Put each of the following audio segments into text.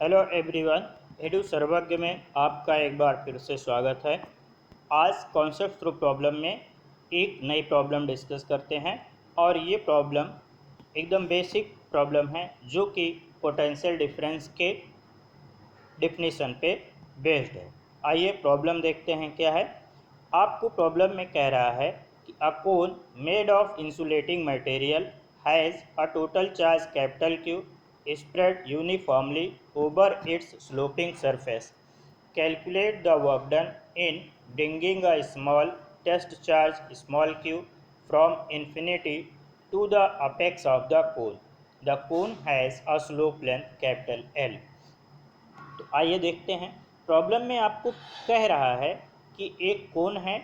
Hello everyone, edu सर्वज्ञ में आपका एक बार फिर से स्वागत है। आज कॉन्सेप्ट थ्रू प्रॉब्लम में एक नई प्रॉब्लम डिस्कस करते हैं और ये प्रॉब्लम एकदम बेसिक प्रॉब्लम है जो कि पोटेंशियल डिफरेंस के डिफिनीशन पे बेस्ड है। आइए प्रॉब्लम देखते हैं क्या है। आपको प्रॉब्लम में कह रहा है कि a cone made of insulating material has a total charge capital Q spread uniformly over its sloping surface. Calculate the work done in bringing a small test charge small q from infinity to the apex of the cone. The cone has a slope length capital L. तो आइए देखते हैं। Problem में आपको कह रहा है कि एक कोन है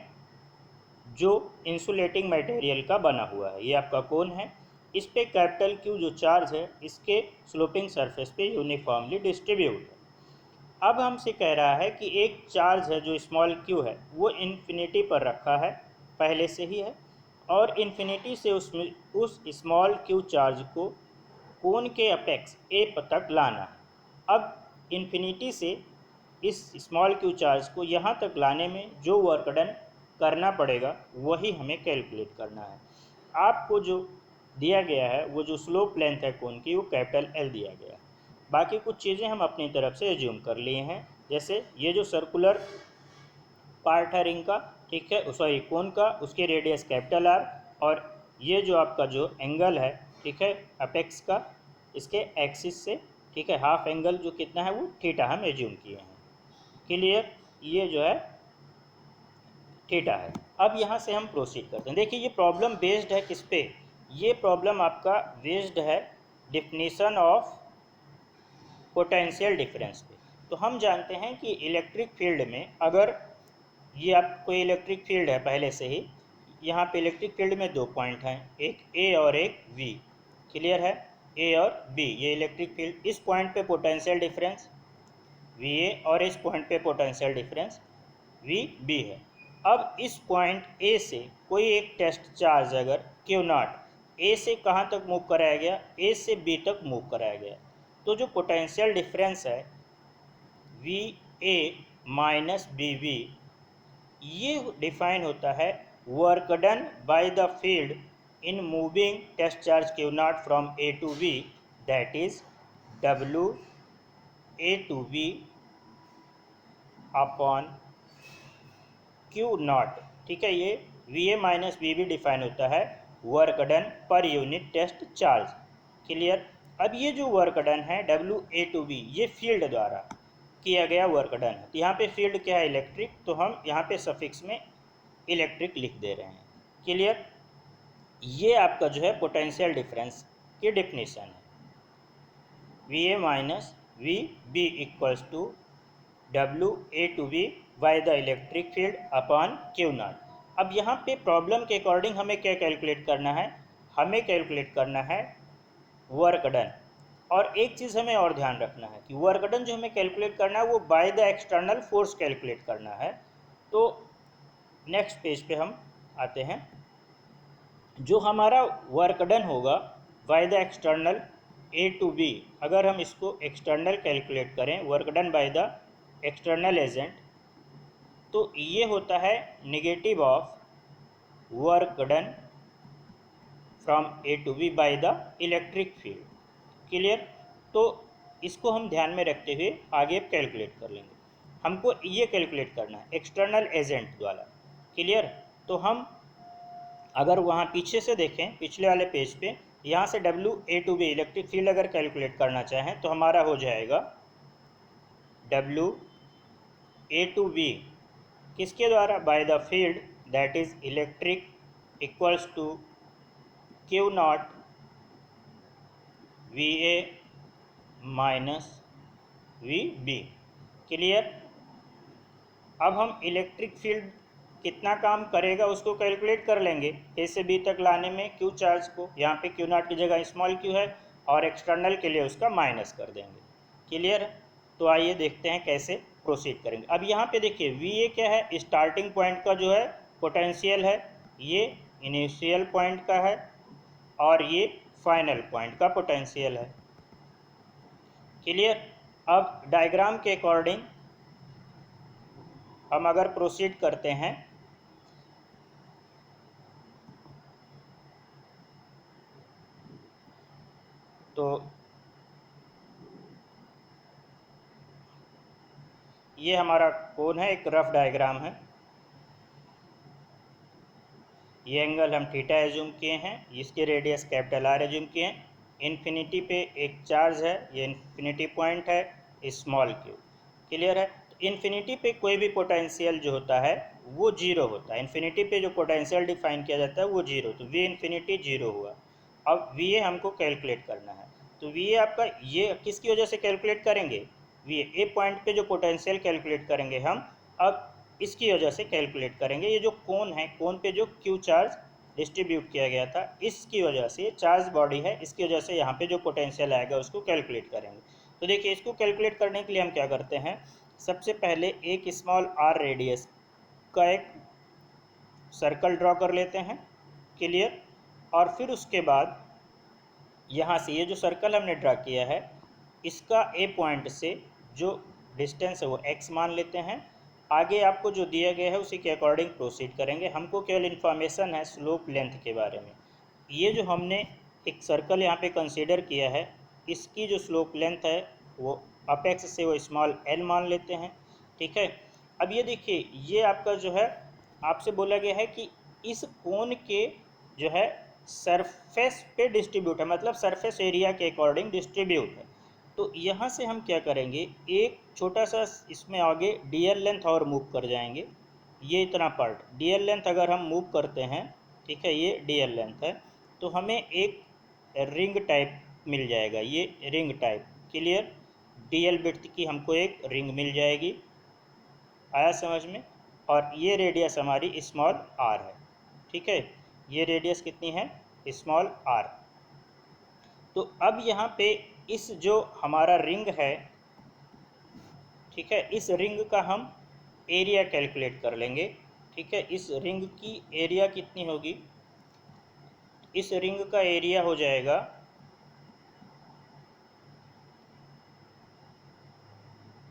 जो इंसुलेटिंग मटेरियल का बना हुआ है। ये आपका कोन है। इस पे कैपिटल क्यू जो चार्ज है इसके स्लोपिंग सरफेस पे यूनिफॉर्मली डिस्ट्रीब्यूट है। अब हमसे कह रहा है कि एक चार्ज है जो स्मॉल क्यू है वो इन्फिनिटी पर रखा है, पहले से ही है, और इन्फिनिटी से उसमें उस स्मॉल क्यू चार्ज को कोन के अपेक्स ए तक लाना है। अब इन्फिनिटी से इस स्मॉल क्यू चार्ज को यहाँ तक लाने में जो वर्क डन करना पड़ेगा वही हमें कैलकुलेट करना है। आपको जो दिया गया है वो जो स्लोप लेंथ है कोन की वो कैपिटल एल दिया गया है। बाकी कुछ चीज़ें हम अपनी तरफ से एज्यूम कर लिए हैं, जैसे ये जो सर्कुलर पार्ट है रिंग का, ठीक है, सॉरी कोन का, उसके रेडियस कैपिटल आर, और ये जो आपका जो एंगल है, ठीक है, अपेक्स का इसके एक्सिस से, ठीक है, हाफ एंगल जो कितना है वो थीटा हम एज्यूम किए हैं। क्लियर, ये जो है थीटा है। अब यहाँ से हम प्रोसीड करते हैं। देखिए ये प्रॉब्लम बेस्ड है किस पे? ये प्रॉब्लम आपका बेस्ड है डिफिनीशन ऑफ पोटेंशियल डिफरेंस पे। तो हम जानते हैं कि इलेक्ट्रिक फील्ड में अगर ये आप कोई इलेक्ट्रिक फील्ड है पहले से ही, यहाँ पे इलेक्ट्रिक फील्ड में दो पॉइंट हैं, एक ए और एक बी। क्लियर है, ए और बी, ये इलेक्ट्रिक फील्ड। इस पॉइंट पे पोटेंशियल डिफरेंस वी ए और इस पॉइंट पे पोटेंशियल डिफरेंस वी बी है। अब इस पॉइंट ए से कोई एक टेस्ट चार्ज अगर क्यू नॉट ए से कहाँ तक मूव कराया गया, ए से बी तक मूव कराया गया, तो जो पोटेंशियल डिफरेंस है वी ए माइनस बी वी, ये डिफाइन होता है work done by the field in moving test charge q not from A to B, that is W A to B upon q not. ठीक है, ये वी ए minus बी बी डिफाइन होता है work done per unit test charge. Clear. अब ये जो वर्क डन है डब्ल्यू ए टू बी, ये फील्ड द्वारा किया गया वर्क डन है। तो यहाँ पे फील्ड क्या है, इलेक्ट्रिक, तो हम यहाँ पे सफिक्स में इलेक्ट्रिक लिख दे रहे हैं। क्लियर। ये आपका जो है पोटेंशियल डिफरेंस की डिफिनीशन है, V A minus V B equals to W A to B by the electric field upon q not. अब यहाँ पे प्रॉब्लम के अकॉर्डिंग हमें क्या कैलकुलेट करना है, हमें कैलकुलेट करना है वर्क डन। और एक चीज़ हमें और ध्यान रखना है कि वर्क डन जो हमें कैलकुलेट करना है वो bye the external force calculate करना है। तो नेक्स्ट पेज पे हम आते हैं। जो हमारा वर्क डन होगा by the external A to B, अगर हम इसको एक्सटर्नल कैलकुलेट करें work done by the external agent, तो ये होता है negative of work done from A to B by the electric field. Clear. तो इसको हम ध्यान में रखते हुए आगे कैलकुलेट कर लेंगे। हमको ये कैलकुलेट करना है एक्सटर्नल एजेंट द्वारा। क्लियर। तो हम अगर वहाँ पीछे से देखें, पिछले वाले पेज पे, यहाँ से W A to B electric field अगर कैलकुलेट करना चाहें तो हमारा हो जाएगा डब्ल्यू ए टू बी किसके द्वारा, by the field that is electric equals to q not V A minus V B. Clear. अब हम इलेक्ट्रिक फील्ड कितना काम करेगा उसको कैलकुलेट कर लेंगे ए से बी तक लाने में क्यू चार्ज को। यहाँ पे क्यू नॉट की जगह स्मॉल क्यू है और एक्सटर्नल के लिए उसका माइनस कर देंगे। क्लियर है। तो आइए देखते हैं कैसे प्रोसीड करेंगे। अब यहाँ पे देखिए वी ए क्या है, स्टार्टिंग पॉइंट का जो है पोटेंशियल है, ये इनिशियल पॉइंट का है, और ये फाइनल पॉइंट का पोटेंशियल है। क्लियर। अब डायग्राम के अकॉर्डिंग हम अगर प्रोसीड करते हैं तो ये हमारा कोण है, एक रफ डायग्राम है। ये एंगल हम थीटा एज्यूम किए हैं, इसके रेडियस कैपिटल आर एज्यूम किए हैं। इन्फिनिटी पे एक चार्ज है, ये इन्फिनिटी पॉइंट है, स्मॉल क्यू। क्लियर है? तो इन्फिनिटी पे कोई भी पोटेंशियल जो होता है वो जीरो होता है। इन्फिनिटी पे जो पोटेंशियल डिफाइन किया जाता है वो जीरो, तो वी इन्फिनिटी जीरो हुआ। अब वी ए हमको कैलकुलेट करना है, तो वी ए आपका ये किसकी वजह से कैलकुलेट करेंगे? वी ए पॉइंट पे जो पोटेंशियल कैलकुलेट करेंगे हम, अब इसकी वजह से कैलकुलेट करेंगे। ये जो कोन है, कोन पे जो क्यू चार्ज डिस्ट्रीब्यूट किया गया था, इसकी वजह से चार्ज बॉडी है, इसकी वजह से यहाँ पे जो पोटेंशियल आएगा उसको कैलकुलेट करेंगे। तो देखिए, इसको कैलकुलेट करने के लिए हम क्या करते हैं, सबसे पहले एक स्मॉल आर रेडियस का एक सर्कल ड्रॉ कर लेते हैं। क्लियर? और फिर उसके बाद यहाँ से ये जो सर्कल हमने ड्रा किया है, इसका ए पॉइंट से जो डिस्टेंस है वो एक्स मान लेते हैं। आगे आपको जो दिया गया है उसी के अकॉर्डिंग प्रोसीड करेंगे। हमको केवल इन्फॉर्मेशन है स्लोप लेंथ के बारे में। ये जो हमने एक सर्कल यहाँ पे कंसीडर किया है, इसकी जो स्लोप लेंथ है वो अपेक्स से वो स्मॉल एल मान लेते हैं। ठीक है? अब ये देखिए, ये आपका जो है आपसे बोला गया है कि इस कोन के जो है सरफेस पे डिस्ट्रीब्यूट है, मतलब सरफेस एरिया के अकॉर्डिंग डिस्ट्रीब्यूट है। तो यहाँ से हम क्या करेंगे, एक छोटा सा इसमें आगे डीएल लेंथ और मूव कर जाएंगे। ये इतना पार्ट डीएल लेंथ अगर हम मूव करते हैं, ठीक है, ये डीएल लेंथ है, तो हमें एक रिंग टाइप मिल जाएगा, ये ring type. Clear? DL width की हमको एक रिंग मिल जाएगी। आया समझ में? और ये रेडियस हमारी स्मॉल आर है। ठीक है? ये रेडियस कितनी है? Small r. तो अब यहाँ पे इस जो हमारा रिंग है, ठीक है, इस रिंग का हम एरिया कैलकुलेट कर लेंगे। ठीक है? इस रिंग की एरिया कितनी होगी? इस रिंग का एरिया हो जाएगा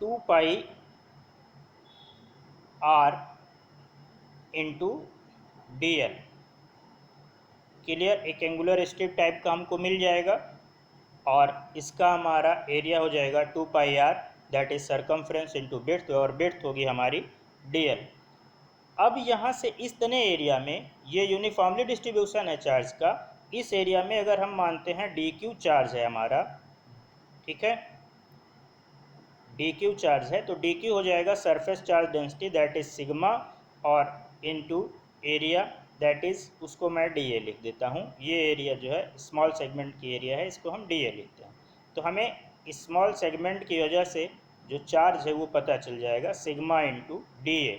2 pi R into D L. Clear? एक एंगुलर स्ट्रिप टाइप का हमको मिल जाएगा और इसका हमारा एरिया हो जाएगा 2 pi R, that is circumference into breadth, और बिड्थ होगी हमारी डी एल। अब यहाँ से इस तने एरिया में ये यूनिफॉर्मली डिस्ट्रीब्यूशन है चार्ज का। इस एरिया में अगर हम मानते हैं डी क्यू चार्ज है हमारा, ठीक है, डी क्यू चार्ज है, तो डी क्यू हो जाएगा surface charge density, that is sigma, और इनटू एरिया, दैट इज, उसको मैं डी ए लिख देता हूँ। ये एरिया जो है स्मॉल सेगमेंट की एरिया है, इसको हम डी ए लिखते हैं। तो हमें स्मॉल सेगमेंट की वजह से जो चार्ज है वो पता चल जाएगा, sigma into D A.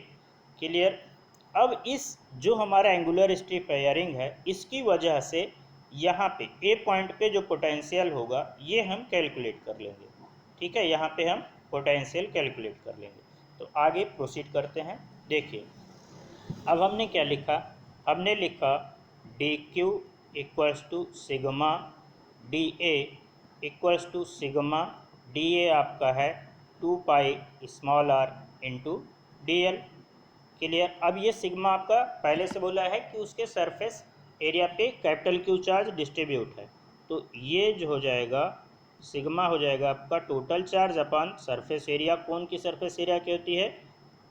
Clear? अब इस जो हमारा एंगुलर स्ट्रिप है या रिंग है, इसकी वजह से यहाँ पे ए पॉइंट पे जो पोटेंशियल होगा ये हम कैलकुलेट कर लेंगे। ठीक है? यहाँ पे हम पोटेंशियल कैलकुलेट कर लेंगे। तो आगे प्रोसीड करते हैं। देखिए, अब हमने क्या लिखा, हमने लिखा d q equals to sigma d A equals to sigma d A आपका है 2 pi small r into D L. Clear? अब ये सिग्मा आपका पहले से बोला है कि उसके सरफेस एरिया पे कैपिटल क्यू चार्ज डिस्ट्रीब्यूट है, तो ये जो हो जाएगा सिग्मा हो जाएगा आपका total charge upon surface area. कौन की सरफेस एरिया क्या होती है?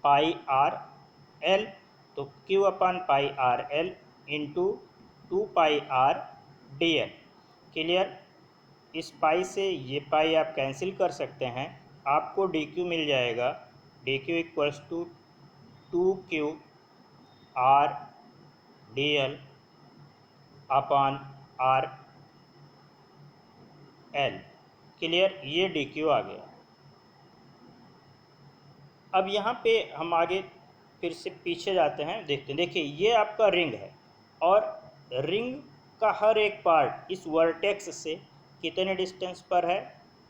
पाई आर एल, तो Q upon pi are l into 2 pi are d L. Clear? इस पाई से ये पाई आप कैंसिल कर सकते हैं, आपको डी क्यू मिल जाएगा, d q equals to 2 q r d l upon r l. Clear? ये डी क्यू आ गया। अब यहाँ पे हम आगे फिर से पीछे जाते हैं, देखते हैं। देखिए, ये आपका रिंग है और रिंग का हर एक पार्ट इस वर्टेक्स से कितने डिस्टेंस पर है?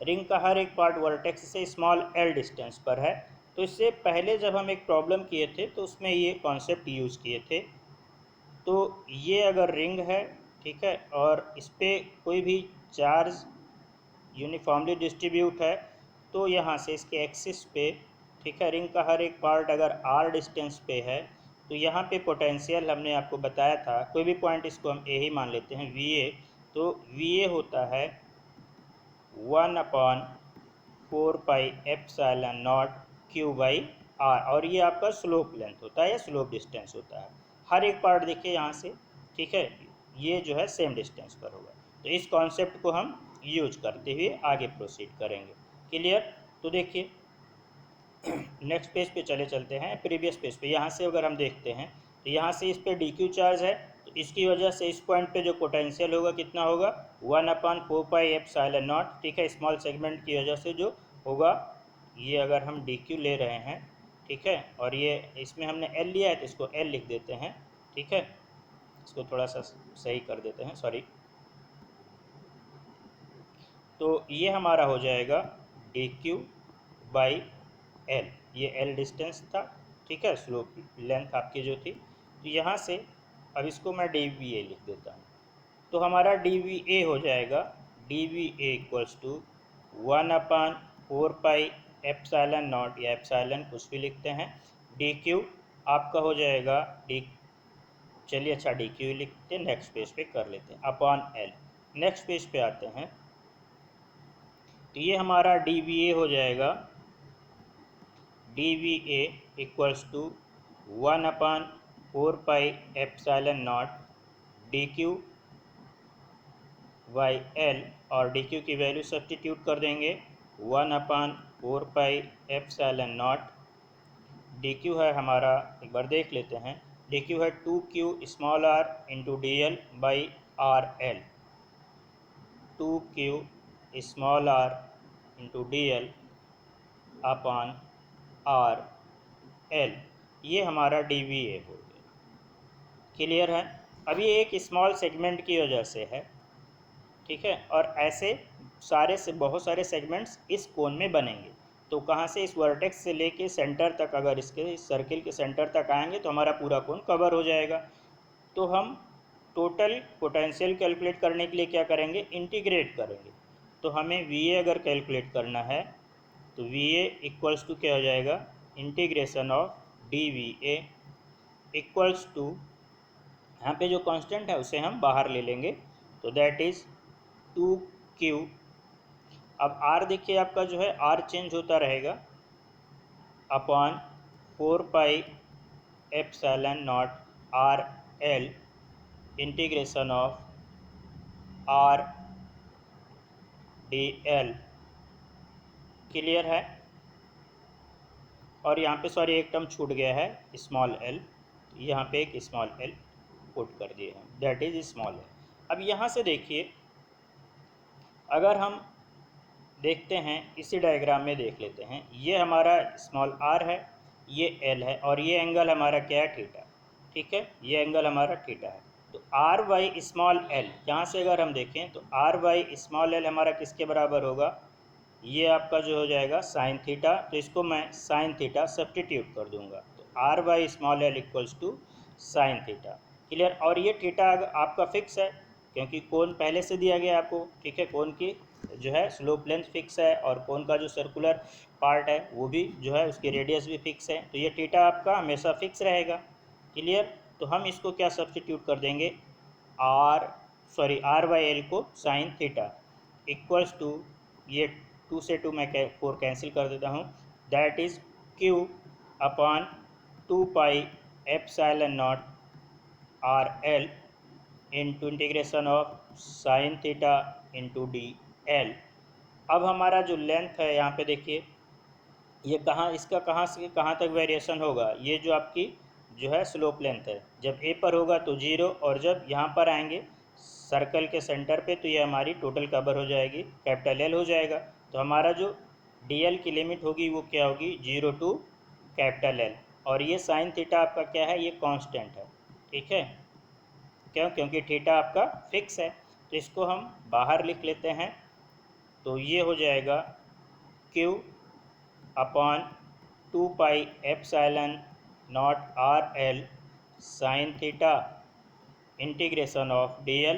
रिंग का हर एक पार्ट वर्टेक्स से स्मॉल एल डिस्टेंस पर है। तो इससे पहले जब हम एक प्रॉब्लम किए थे तो उसमें ये कॉन्सेप्ट यूज़ किए थे। तो ये अगर रिंग है, ठीक है, और इस पर कोई भी चार्ज यूनिफॉर्मली डिस्ट्रीब्यूट है, तो यहाँ से इसके एक्सिस पे, ठीक है, रिंग का हर एक पार्ट अगर r डिस्टेंस पे है तो यहाँ पे पोटेंशियल हमने आपको बताया था, कोई भी पॉइंट इसको हम ए ही मान लेते हैं, VA। तो VA होता है 1/4πε0 Q/r, और ये आपका स्लोप लेंथ होता है या स्लोप डिस्टेंस होता है। हर एक पार्ट देखिए यहाँ से, ठीक है, ये जो है सेम डिस्टेंस पर होगा। तो इस कॉन्सेप्ट को हम यूज करते हुए आगे प्रोसीड करेंगे। क्लियर? तो देखिए नेक्स्ट पेज पे चलते हैं, प्रीवियस पेज पे। यहाँ से अगर हम देखते हैं तो यहाँ से इस पे DQ चार्ज है, तो इसकी वजह से इस पॉइंट पे जो पोटेंशियल होगा कितना होगा, 1/4πε0, ठीक है, स्मॉल सेगमेंट की वजह से जो होगा। ये अगर हम DQ ले रहे हैं, ठीक है, और ये इसमें हमने L लिया है तो इसको L लिख देते हैं, ठीक है, इसको थोड़ा सा सही कर देते हैं, सॉरी। तो ये हमारा हो जाएगा DQ/L, ये L डिस्टेंस था, ठीक है, स्लोप लेंथ आपकी जो थी। तो यहाँ से अब इसको मैं DVA लिख देता हूँ। तो हमारा DVA हो जाएगा, DVA इक्वल्स टू 1/4πε0 या एप्सिलॉन कुछ भी लिखते हैं। DQ आपका हो जाएगा चलिए अच्छा DQ लिखते हैं, नेक्स्ट पेज पे कर लेते हैं, अपॉन L। नेक्स्ट पेज पे आते हैं तो ये हमारा DVA हो जाएगा, DVA इक्वल्स टू 1/4πε0 DQ/L, और DQ की वैल्यू सब्सटीट्यूट कर देंगे, 1/4πε0। DQ है हमारा, एक बार देख लेते हैं, DQ है 2Q small r into DL/RL, 2Q small r into DL upon RL। ये हमारा DVA हो गया। क्लियर है? अब ये एक स्मॉल सेगमेंट की वजह से है, ठीक है, और ऐसे सारे से बहुत सारे सेगमेंट्स इस कोन में बनेंगे। तो कहाँ से, इस वर्टेक्स से लेके सेंटर तक, अगर इसके इस सर्किल के सेंटर तक आएंगे तो हमारा पूरा कोन कवर हो जाएगा। तो हम टोटल पोटेंशियल कैलकुलेट करने के लिए क्या करेंगे, इंटीग्रेट करेंगे। तो हमें VA अगर कैलकुलेट करना है तो VA इक्वल्स टू क्या हो जाएगा, integration of DVA equals to, यहाँ पे जो कांस्टेंट है उसे हम बाहर ले लेंगे, तो दैट इज़ 2Q। अब R देखिए आपका जो है R चेंज होता रहेगा, upon 4πε0 RL integration of RDL। Clear है? और यहाँ पे सॉरी एक टर्म छूट गया है, स्मॉल l, यहाँ पे एक स्मॉल l पुट कर दिए हैं, दैट इज स्मॉल l। अब यहाँ से देखिए, अगर हम देखते हैं इसी डायग्राम में देख लेते हैं, ये हमारा स्मॉल r है, ये l है, और ये एंगल हमारा क्या है, थीटा, ठीक है, ये एंगल हमारा थीटा है। तो r बाई स्मॉल l, यहाँ से अगर हम देखें तो r बाई स्मॉल l हमारा किसके बराबर होगा, ये आपका जो हो जाएगा साइन थीटा। तो इसको मैं साइन थीटा सब्सटीट्यूट कर दूंगा, तो r by small l equals to sine theta. Clear? और ये थीटा आपका फिक्स है क्योंकि कोण पहले से दिया गया आपको, ठीक है, कोण की जो है स्लोप लेंथ फिक्स है, और कोण का जो सर्कुलर पार्ट है वो भी जो है उसकी रेडियस भी फिक्स है, तो ये थीटा आपका हमेशा फिक्स रहेगा। क्लियर? तो हम इसको क्या सब्सटीट्यूट कर देंगे, r बाई एल को साइन थीटा इक्वल्स टू, ये 2 से 2 मैं 4 कैंसिल कर देता हूँ, that is Q upon 2πε0 RL into integration of sine theta into DL। अब हमारा जो लेंथ है यहाँ पे देखिए, ये कहाँ, इसका कहाँ से कहाँ तक वेरिएशन होगा, ये जो आपकी जो है स्लोप लेंथ है, जब A पर होगा तो 0, और जब यहाँ पर आएंगे सर्कल के सेंटर पे तो ये हमारी टोटल कवर हो जाएगी, कैपिटल L हो जाएगा। तो हमारा जो DL की लिमिट होगी वो क्या होगी, 0 टू कैपिटल L, और ये साइन थीटा आपका क्या है, ये कांस्टेंट है, ठीक है, क्यों, क्योंकि थीटा आपका फिक्स है। तो इसको हम बाहर लिख लेते हैं, तो ये हो जाएगा Q upon 2πε0 RL sine theta integration of DL,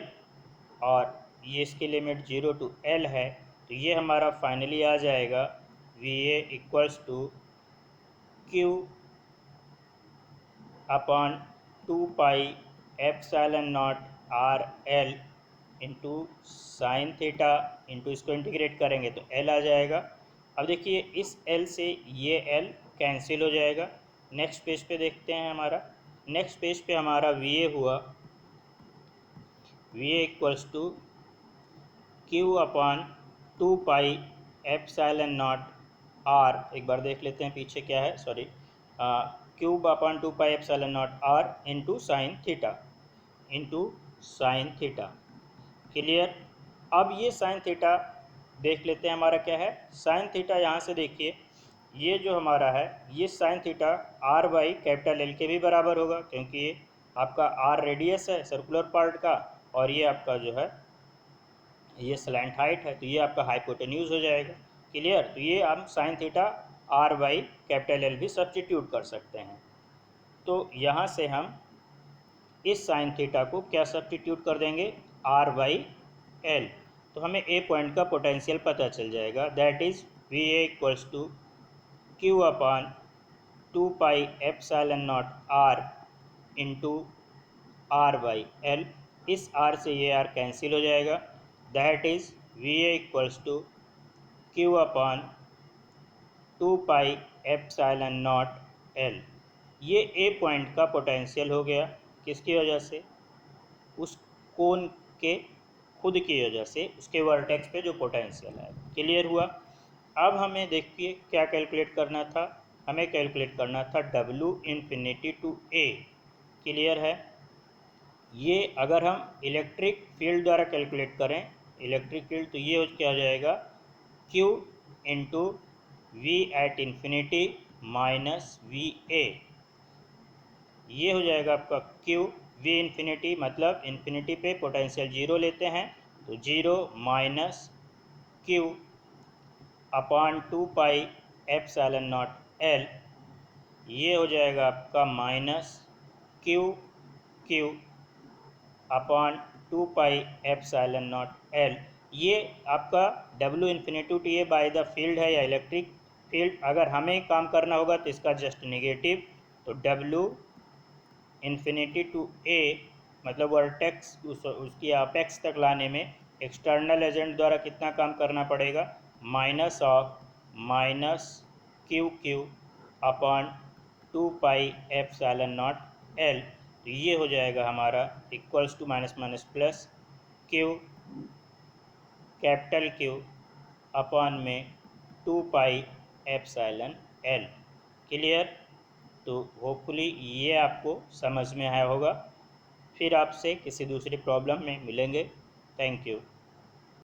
और ये इसकी लिमिट 0 टू L है, तो ये हमारा फाइनली आ जाएगा V A equals to q upon 2 pi epsilon not r l into sine theta into इसको इंटीग्रेट करेंगे तो एल आ जाएगा। अब देखिए इस एल से ये एल कैंसिल हो जाएगा। नेक्स्ट पेज पे देखते हैं हमारा। नेक्स्ट पेज पे हमारा वी ए हुआ V A equals to q upon 2 pi epsilon not r. एक बार देख लेते हैं पीछे क्या है, sorry, cube upon 2 pi epsilon not r into sine theta. Clear. अब ये साइन थीटा देख लेते हैं हमारा क्या है। साइन थीटा यहाँ से देखिए, ये जो हमारा है ये sine theta r by capital l के भी बराबर होगा, क्योंकि ये आपका आर रेडियस है सर्कुलर पार्ट का, और ये आपका जो है ये स्लैंट हाइट है, तो ये आपका हाइपोटेन्यूज हो जाएगा। क्लियर। तो ये हम sine theta r by capital l भी सब्स्टिट्यूट कर सकते हैं। तो यहाँ से हम इस साइन थीटा को क्या सब्स्टिट्यूट कर देंगे, आर बाई एल। तो हमें ए पॉइंट का पोटेंशियल पता चल जाएगा, that is V A equals to q upon 2 pi epsilon not r into r by l. इस आर से ये आर कैंसिल हो जाएगा, that is V A equals to q upon 2 pi epsilon not l. ये A point का potential हो गया, किसकी वजह से, उस कोन के खुद की वजह से, उसके वर्टेक्स पे जो पोटेंशियल है। क्लियर हुआ। अब हमें देखिए क्या कैलकुलेट करना था, हमें कैलकुलेट करना था W infinity to A। Clear है। ये अगर हम इलेक्ट्रिक फील्ड द्वारा कैलकुलेट करें, इलेक्ट्रिक फील्ड, तो ये क्या हो जाएगा, Q into V at infinity minus V A. ये हो जाएगा आपका Q वी इन्फिनिटी, मतलब इन्फिनिटी पे पोटेंशियल जीरो लेते हैं, तो zero minus Q upon 2 pi epsilon not l. ये हो जाएगा आपका minus Q upon 2 pi epsilon not l. ये आपका W infinity to A by the field है या इलेक्ट्रिक फील्ड। अगर हमें काम करना होगा तो इसका जस्ट नेगेटिव, तो W इन्फिनिटी टू ए मतलब वर्टेक्स उसकी अपेक्स तक लाने में एक्सटर्नल एजेंट द्वारा कितना काम करना पड़ेगा, minus of minus q upon 2 pi epsilon not l. तो ये हो जाएगा हमारा equals to minus minus plus q capital q upon में 2 पाई एप्सिलॉन एल। क्लियर। तो होपफुली ये आपको समझ में आया होगा। फिर आपसे किसी दूसरी प्रॉब्लम में मिलेंगे। Thank you.